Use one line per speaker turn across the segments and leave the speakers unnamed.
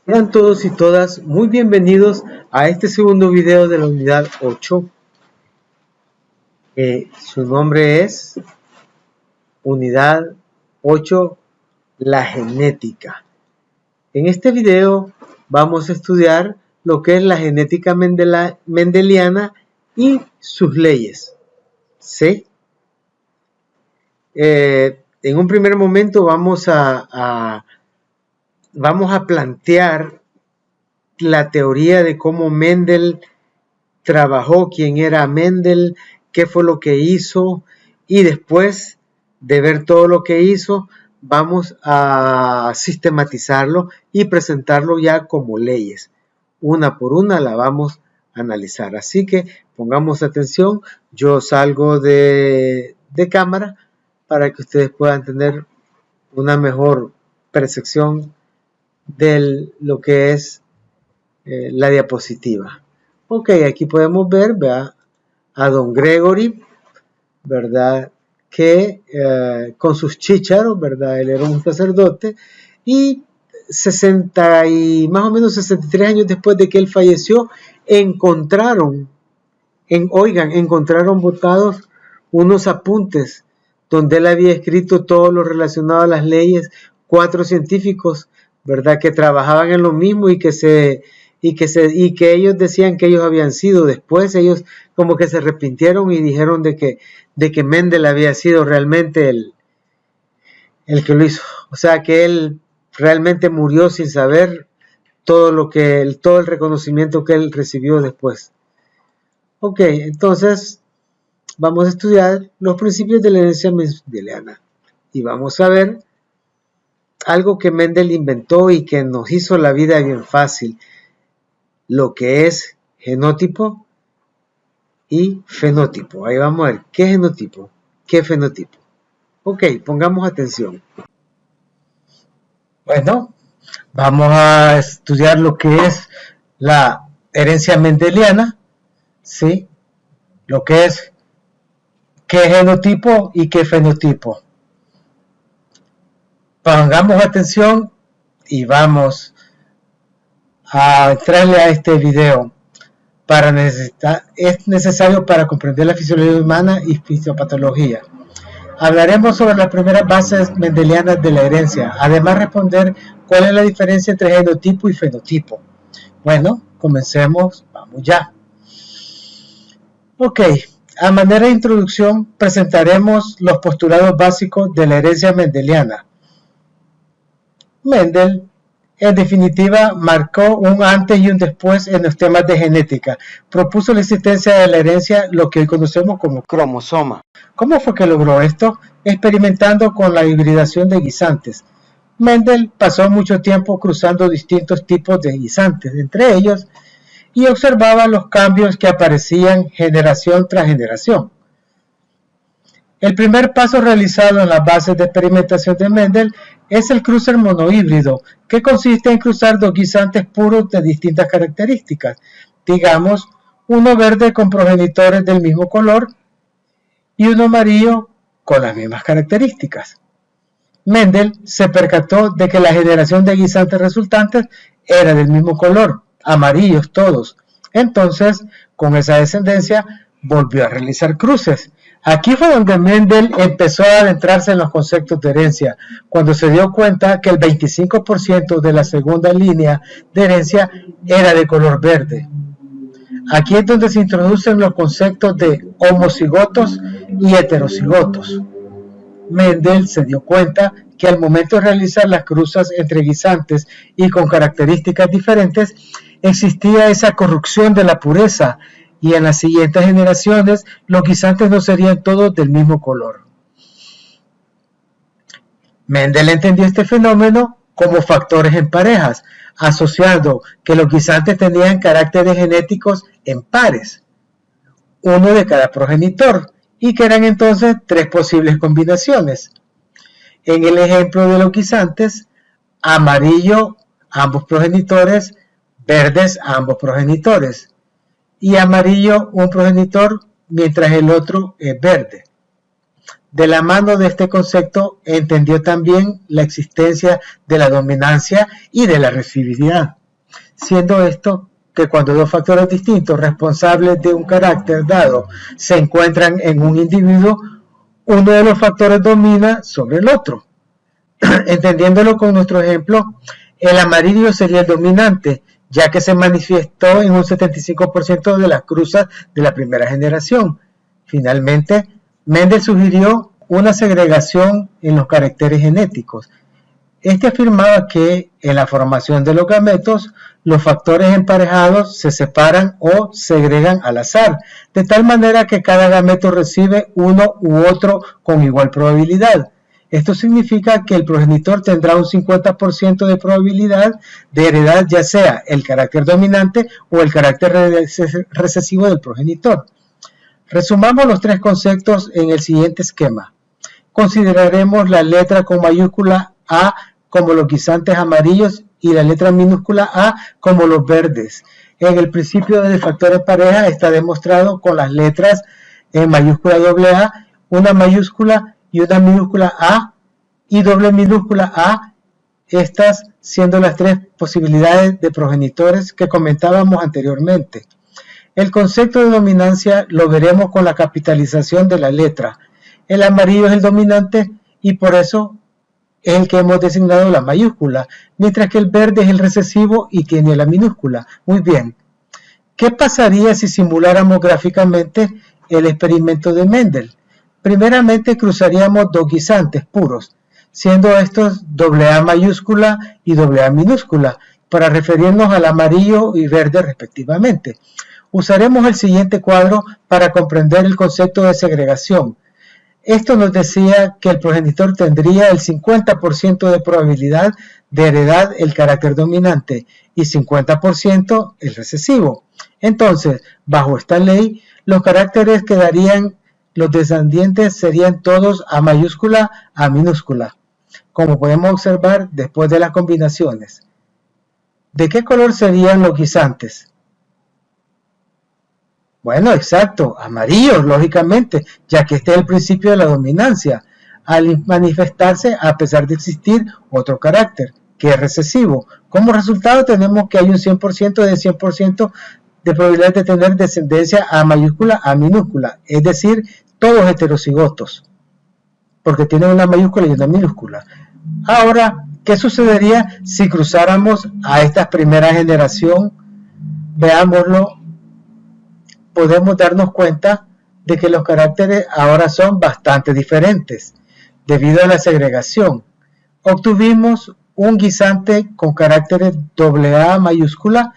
Sean todos y todas muy bienvenidos a este segundo video de la unidad 8. Su nombre es Unidad 8, la genética. En este video vamos a estudiar lo que es la genética mendeliana y sus leyes. ¿Sí? En un primer momento vamos a plantear la teoría de cómo Mendel trabajó, quién era Mendel, qué fue lo que hizo, y después de ver todo lo que hizo, vamos a sistematizarlo y presentarlo ya como leyes. Una por una la vamos a analizar. Así que pongamos atención. Yo salgo de cámara para que ustedes puedan tener una mejor percepción de lo que es la diapositiva. Ok, aquí podemos ver, ¿verdad?, a don Gregory, ¿verdad?, que con sus chícharos, ¿verdad?, él era un sacerdote, y más o menos 63 años después de que él falleció, encontraron botados unos apuntes donde él había escrito todo lo relacionado a las leyes, 4 científicos, ¿verdad?, que trabajaban en lo mismo y que ellos decían que ellos habían sido. Después ellos como que se arrepintieron y dijeron de que Mendel había sido realmente el que lo hizo. O sea, que él realmente murió sin saber todo el reconocimiento que él recibió después. Ok, entonces vamos a estudiar los principios de la herencia mendeliana y vamos a ver algo que Mendel inventó y que nos hizo la vida bien fácil, lo que es genotipo y fenotipo. Ahí vamos a ver qué genotipo, qué fenotipo. Ok, pongamos atención. Bueno, vamos a estudiar lo que es la herencia mendeliana, ¿sí? Lo que es qué genotipo y qué fenotipo. Pongamos atención y vamos a entrarle a este video. Es necesario para comprender la fisiología humana y fisiopatología. Hablaremos sobre las primeras bases mendelianas de la herencia, además responder cuál es la diferencia entre genotipo y fenotipo. Bueno, comencemos, vamos ya. Ok, a manera de introducción presentaremos los postulados básicos de la herencia mendeliana. Mendel, en definitiva, marcó un antes y un después en los temas de genética. Propuso la existencia de la herencia, lo que hoy conocemos como cromosoma. ¿Cómo fue que logró esto? Experimentando con la hibridación de guisantes. Mendel pasó mucho tiempo cruzando distintos tipos de guisantes, entre ellos, y observaba los cambios que aparecían generación tras generación. El primer paso realizado en las bases de experimentación de Mendel es el cruce monohíbrido, que consiste en cruzar dos guisantes puros de distintas características, digamos, uno verde con progenitores del mismo color y uno amarillo con las mismas características. Mendel se percató de que la generación de guisantes resultantes era del mismo color, amarillos todos. Entonces, con esa descendencia, volvió a realizar cruces. Aquí fue donde Mendel empezó a adentrarse en los conceptos de herencia, cuando se dio cuenta que el 25% de la segunda línea de herencia era de color verde. Aquí es donde se introducen los conceptos de homocigotos y heterocigotos. Mendel se dio cuenta que al momento de realizar las cruzas entre guisantes y con características diferentes, existía esa corrupción de la pureza, y en las siguientes generaciones los guisantes no serían todos del mismo color. Mendel entendió este fenómeno como factores en parejas, asociando que los guisantes tenían caracteres genéticos en pares, uno de cada progenitor, y que eran entonces 3 posibles combinaciones. En el ejemplo de los guisantes, amarillo ambos progenitores, verdes ambos progenitores, y amarillo un progenitor mientras el otro es verde. De la mano de este concepto entendió también la existencia de la dominancia y de la recesividad. siendo esto que cuando dos factores distintos responsables de un carácter dado se encuentran en un individuo, uno de los factores domina sobre el otro. Entendiéndolo con nuestro ejemplo, el amarillo sería el dominante, ya que se manifestó en un 75% de las cruzas de la primera generación. Finalmente, Mendel sugirió una segregación en los caracteres genéticos. Este afirmaba que en la formación de los gametos, los factores emparejados se separan o segregan al azar, de tal manera que cada gameto recibe uno u otro con igual probabilidad. Esto significa que el progenitor tendrá un 50% de probabilidad de heredar ya sea el carácter dominante o el carácter recesivo del progenitor. Resumamos los tres conceptos en el siguiente esquema. Consideraremos la letra con mayúscula A como los guisantes amarillos y la letra minúscula A como los verdes. En el principio de factor en pareja está demostrado con las letras en mayúscula AA, una mayúscula y una minúscula A y doble minúscula A, estas siendo las tres posibilidades de progenitores que comentábamos anteriormente. El concepto de dominancia lo veremos con la capitalización de la letra. El amarillo es el dominante y por eso es el que hemos designado la mayúscula, mientras que el verde es el recesivo y tiene la minúscula. Muy bien. ¿Qué pasaría si simuláramos gráficamente el experimento de Mendel? Primeramente cruzaríamos dos guisantes puros, siendo estos AA mayúscula y AA minúscula, para referirnos al amarillo y verde respectivamente. Usaremos el siguiente cuadro para comprender el concepto de segregación. Esto nos decía que el progenitor tendría el 50% de probabilidad de heredar el carácter dominante y 50% el recesivo. Entonces, bajo esta ley, los caracteres que darían los descendientes serían todos A mayúscula, A minúscula, como podemos observar después de las combinaciones. ¿De qué color serían los guisantes? Bueno, exacto, amarillos, lógicamente, ya que este es el principio de la dominancia, al manifestarse a pesar de existir otro carácter, que es recesivo. Como resultado tenemos que hay un 100% de 100% de probabilidad de tener descendencia A mayúscula, A minúscula, es decir, todos heterocigotos, porque tienen una mayúscula y una minúscula. Ahora, ¿qué sucedería si cruzáramos a esta primera generación? Veámoslo. Podemos darnos cuenta de que los caracteres ahora son bastante diferentes debido a la segregación. Obtuvimos un guisante con caracteres AA mayúscula,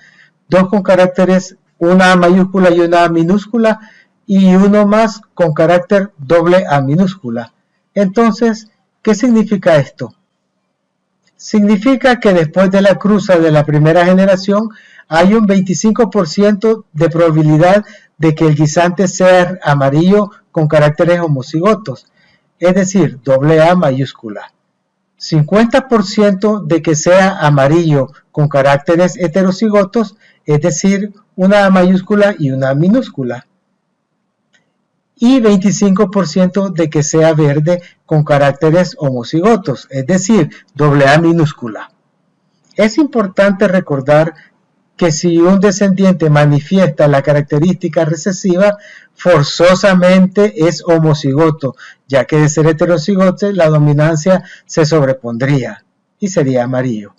dos con caracteres una A mayúscula y una A minúscula y uno más con carácter AA minúscula. Entonces, ¿qué significa esto? Significa que después de la cruza de la primera generación hay un 25% de probabilidad de que el guisante sea amarillo con caracteres homocigotos, es decir, AA mayúscula. 50% de que sea amarillo con caracteres heterocigotos, es decir, una A mayúscula y una A minúscula. Y 25% de que sea verde con caracteres homocigotos, es decir, AA minúscula. Es importante recordar que si un descendiente manifiesta la característica recesiva, forzosamente es homocigoto, ya que de ser heterocigoto la dominancia se sobrepondría y sería amarillo.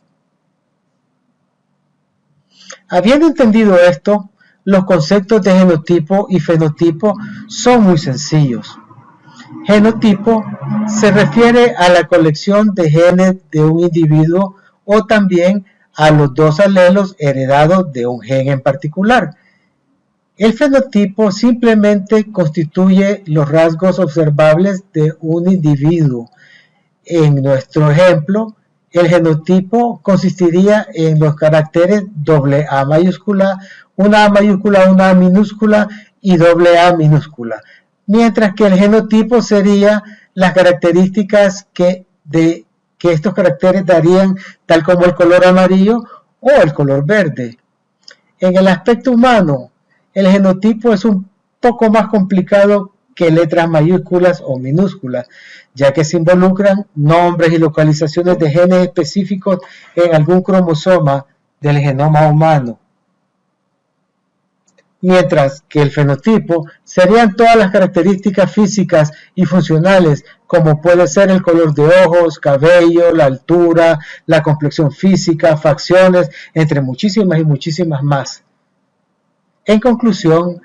Habiendo entendido esto, los conceptos de genotipo y fenotipo son muy sencillos. Genotipo se refiere a la colección de genes de un individuo o también a los dos alelos heredados de un gen en particular. El fenotipo simplemente constituye los rasgos observables de un individuo. En nuestro ejemplo, el genotipo consistiría en los caracteres AA mayúscula, una A mayúscula, una A minúscula y AA minúscula, mientras que el genotipo sería las características que estos caracteres darían, tal como el color amarillo o el color verde. En el aspecto humano, el genotipo es un poco más complicado que letras mayúsculas o minúsculas, ya que se involucran nombres y localizaciones de genes específicos en algún cromosoma del genoma humano, mientras que el fenotipo serían todas las características físicas y funcionales, como puede ser el color de ojos, cabello, la altura, la complexión física, facciones, entre muchísimas y muchísimas más. En conclusión,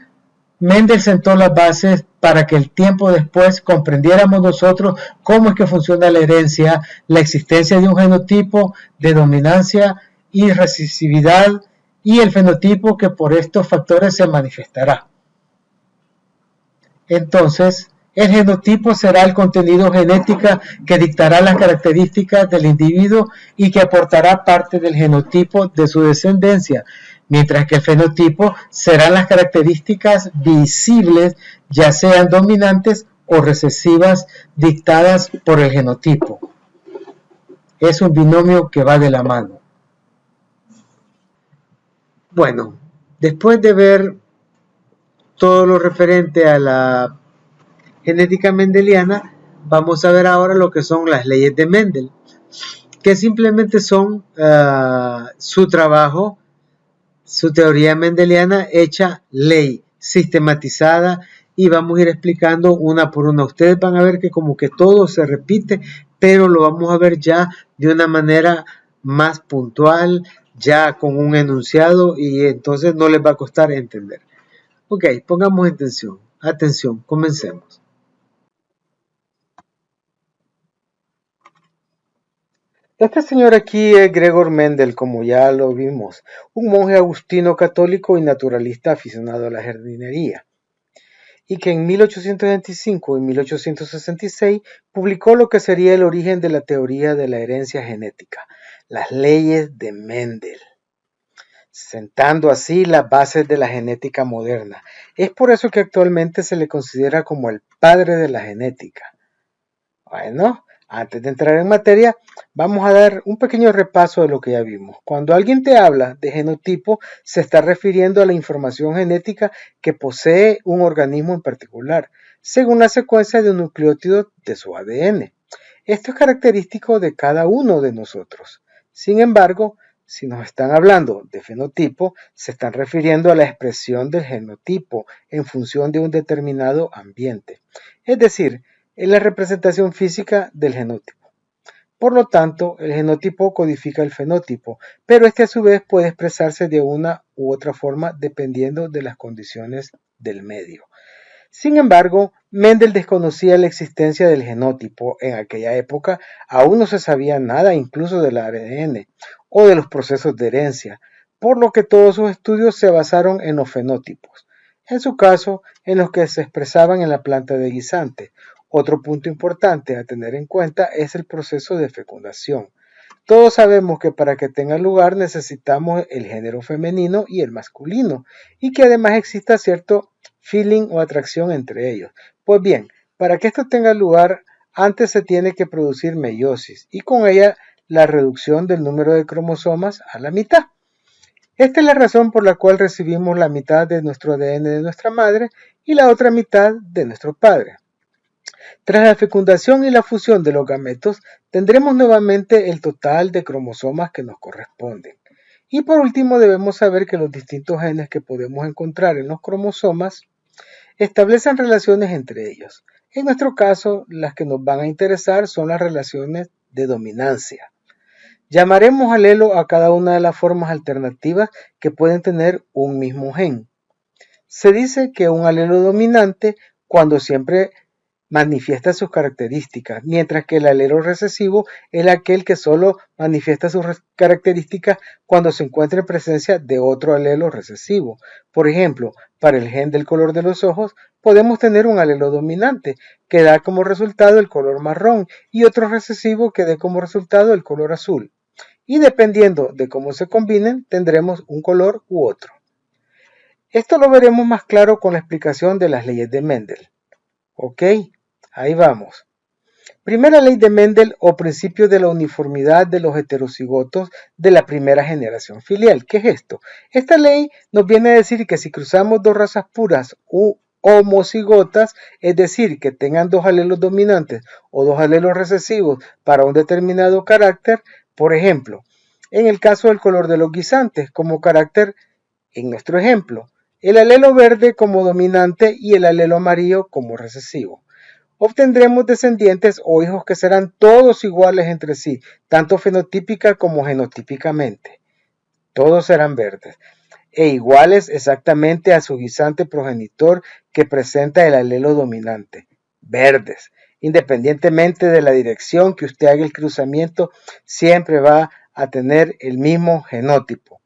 Mendel sentó las bases para que el tiempo después comprendiéramos nosotros cómo es que funciona la herencia, la existencia de un genotipo de dominancia y recesividad y el fenotipo que por estos factores se manifestará. Entonces, el genotipo será el contenido genético que dictará las características del individuo y que aportará parte del genotipo de su descendencia, mientras que el fenotipo serán las características visibles, ya sean dominantes o recesivas, dictadas por el genotipo. Es un binomio que va de la mano. Bueno, después de ver todo lo referente a la genética mendeliana, vamos a ver ahora lo que son las leyes de Mendel, que simplemente son su trabajo, su teoría mendeliana hecha ley, sistematizada, y vamos a ir explicando una por una. Ustedes van a ver que como que todo se repite, pero lo vamos a ver ya de una manera más puntual, ya con un enunciado, y entonces no les va a costar entender. Ok, pongamos atención. Atención, comencemos. Este señor aquí es Gregor Mendel, como ya lo vimos, un monje agustino católico y naturalista aficionado a la jardinería, y que en 1825 y 1866 publicó lo que sería el origen de la teoría de la herencia genética, las leyes de Mendel, sentando así las bases de la genética moderna. Es por eso que actualmente se le considera como el padre de la genética. Bueno, antes de entrar en materia, vamos a dar un pequeño repaso de lo que ya vimos. Cuando alguien te habla de genotipo, se está refiriendo a la información genética que posee un organismo en particular, según la secuencia de un nucleótido de su ADN. Esto es característico de cada uno de nosotros. Sin embargo, si nos están hablando de fenotipo, se están refiriendo a la expresión del genotipo en función de un determinado ambiente. Es decir, es la representación física del genotipo. Por lo tanto, el genotipo codifica el fenotipo, pero este a su vez puede expresarse de una u otra forma dependiendo de las condiciones del medio. Sin embargo, Mendel desconocía la existencia del genotipo. En aquella época aún no se sabía nada incluso del ADN o de los procesos de herencia, por lo que todos sus estudios se basaron en los fenotipos, en su caso en los que se expresaban en la planta de guisante. Otro punto importante a tener en cuenta es el proceso de fecundación. Todos sabemos que para que tenga lugar necesitamos el género femenino y el masculino, y que además exista cierto feeling o atracción entre ellos. Pues bien, para que esto tenga lugar, antes se tiene que producir meiosis, y con ella la reducción del número de cromosomas a la mitad. Esta es la razón por la cual recibimos la mitad de nuestro ADN de nuestra madre y la otra mitad de nuestro padre. Tras la fecundación y la fusión de los gametos, tendremos nuevamente el total de cromosomas que nos corresponden. Y por último, debemos saber que los distintos genes que podemos encontrar en los cromosomas establecen relaciones entre ellos. En nuestro caso, las que nos van a interesar son las relaciones de dominancia. Llamaremos alelo a cada una de las formas alternativas que pueden tener un mismo gen. Se dice que un alelo dominante, cuando siempre manifiesta sus características, mientras que el alelo recesivo es aquel que solo manifiesta sus características cuando se encuentra en presencia de otro alelo recesivo. Por ejemplo, para el gen del color de los ojos, podemos tener un alelo dominante que da como resultado el color marrón y otro recesivo que dé como resultado el color azul. Y dependiendo de cómo se combinen, tendremos un color u otro. Esto lo veremos más claro con la explicación de las leyes de Mendel. Ok, ahí vamos. Primera ley de Mendel o principio de la uniformidad de los heterocigotos de la primera generación filial. ¿Qué es esto? Esta ley nos viene a decir que si cruzamos dos razas puras u homocigotas, es decir, que tengan dos alelos dominantes o dos alelos recesivos para un determinado carácter, por ejemplo, En el caso del color de los guisantes, como carácter, en nuestro ejemplo, el alelo verde como dominante y el alelo amarillo como recesivo. Obtendremos descendientes o hijos que serán todos iguales entre sí, tanto fenotípica como genotípicamente. Todos serán verdes e iguales exactamente a su guisante progenitor que presenta el alelo dominante, verdes. Independientemente de la dirección que usted haga el cruzamiento, siempre va a tener el mismo genótipo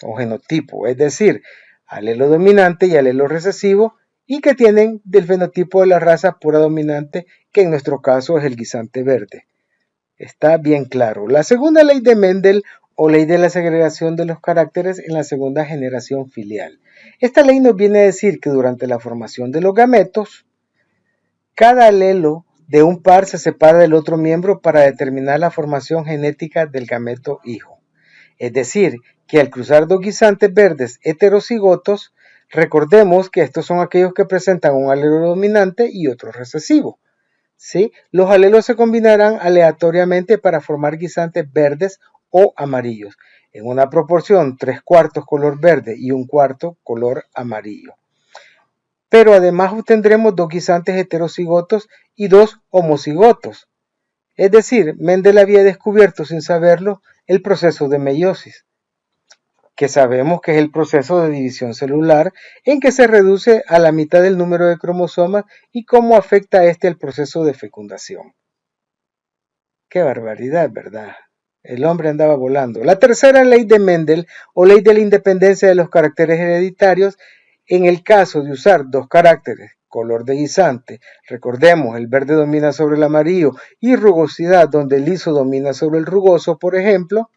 o genotipo, es decir, alelo dominante y alelo recesivo, y que tienen del fenotipo de la raza pura dominante, que en nuestro caso es el guisante verde. Está bien claro. La segunda ley de Mendel o ley de la segregación de los caracteres en la segunda generación filial. Esta ley nos viene a decir que durante la formación de los gametos, cada alelo de un par se separa del otro miembro para determinar la formación genética del gameto hijo. Es decir, que al cruzar dos guisantes verdes heterocigotos, recordemos que estos son aquellos que presentan un alelo dominante y otro recesivo. ¿Sí? Los alelos se combinarán aleatoriamente para formar guisantes verdes o amarillos, en una proporción 3/4 color verde y 1/4 color amarillo. Pero además obtendremos dos guisantes heterocigotos y dos homocigotos. Es decir, Mendel había descubierto sin saberlo el proceso de meiosis, que sabemos que es el proceso de división celular en que se reduce a la mitad del número de cromosomas y cómo afecta este al proceso de fecundación. Qué barbaridad, ¿verdad? El hombre andaba volando. La tercera ley de Mendel, o ley de la independencia de los caracteres hereditarios, en el caso de usar dos caracteres, color de guisante, recordemos, el verde domina sobre el amarillo, y rugosidad, donde el liso domina sobre el rugoso, por ejemplo,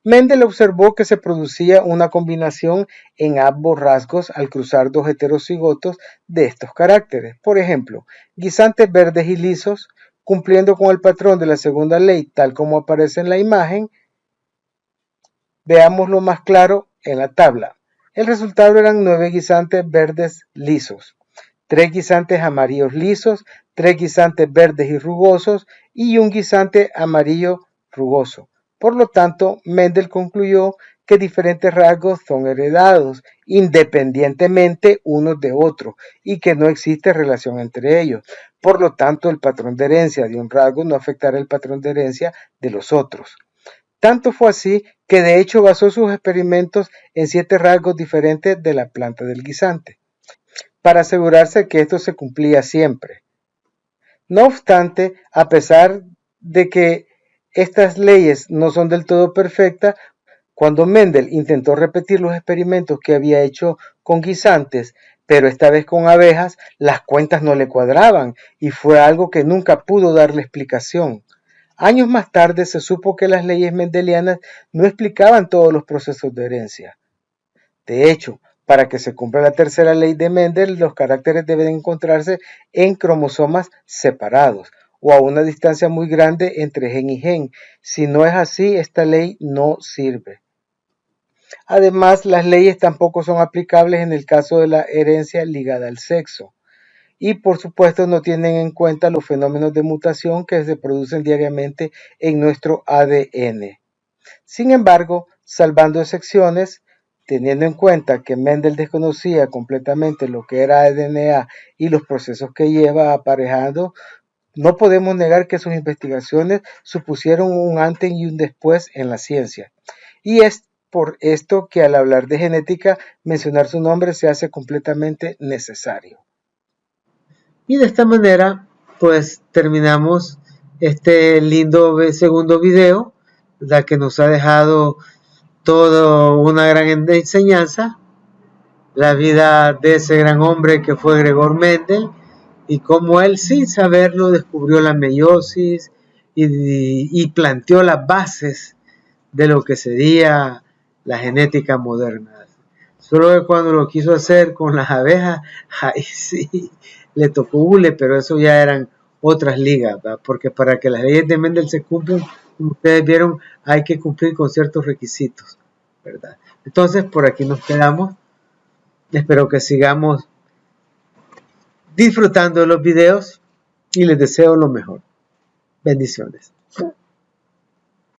Mendel observó que se producía una combinación en ambos rasgos al cruzar dos heterocigotos de estos caracteres. Por ejemplo, guisantes verdes y lisos, cumpliendo con el patrón de la segunda ley tal como aparece en la imagen. Veámoslo más claro en la tabla. El resultado eran 9 guisantes verdes lisos, 3 guisantes amarillos lisos, 3 guisantes verdes y rugosos y un guisante amarillo rugoso. Por lo tanto, Mendel concluyó que diferentes rasgos son heredados independientemente unos de otros y que no existe relación entre ellos. Por lo tanto, el patrón de herencia de un rasgo no afectará el patrón de herencia de los otros. Tanto fue así que de hecho basó sus experimentos en 7 rasgos diferentes de la planta del guisante, para asegurarse que esto se cumplía siempre. No obstante, a pesar de que estas leyes no son del todo perfectas, cuando Mendel intentó repetir los experimentos que había hecho con guisantes, pero esta vez con abejas, las cuentas no le cuadraban y fue algo que nunca pudo darle explicación. Años más tarde se supo que las leyes mendelianas no explicaban todos los procesos de herencia. De hecho, para que se cumpla la tercera ley de Mendel, los caracteres deben encontrarse en cromosomas separados o a una distancia muy grande entre gen y gen. Si no es así, esta ley no sirve. Además, las leyes tampoco son aplicables en el caso de la herencia ligada al sexo. Y por supuesto no tienen en cuenta los fenómenos de mutación que se producen diariamente en nuestro ADN. Sin embargo, salvando excepciones, teniendo en cuenta que Mendel desconocía completamente lo que era ADN y los procesos que lleva aparejando, no podemos negar que sus investigaciones supusieron un antes y un después en la ciencia. Y es por esto que al hablar de genética, mencionar su nombre se hace completamente necesario. Y de esta manera, pues terminamos este lindo segundo video, la que nos ha dejado toda una gran enseñanza, la vida de ese gran hombre que fue Gregor Mendel, y cómo él sin saberlo descubrió la meiosis y planteó las bases de lo que sería la genética moderna. Solo que cuando lo quiso hacer con las abejas, ahí sí le tocó hule, pero eso ya eran otras ligas, ¿verdad? Porque para que las leyes de Mendel se cumplan, como ustedes vieron, hay que cumplir con ciertos requisitos, ¿verdad? Entonces, por aquí nos quedamos. Espero que sigamos disfrutando de los videos y les deseo lo mejor. Bendiciones.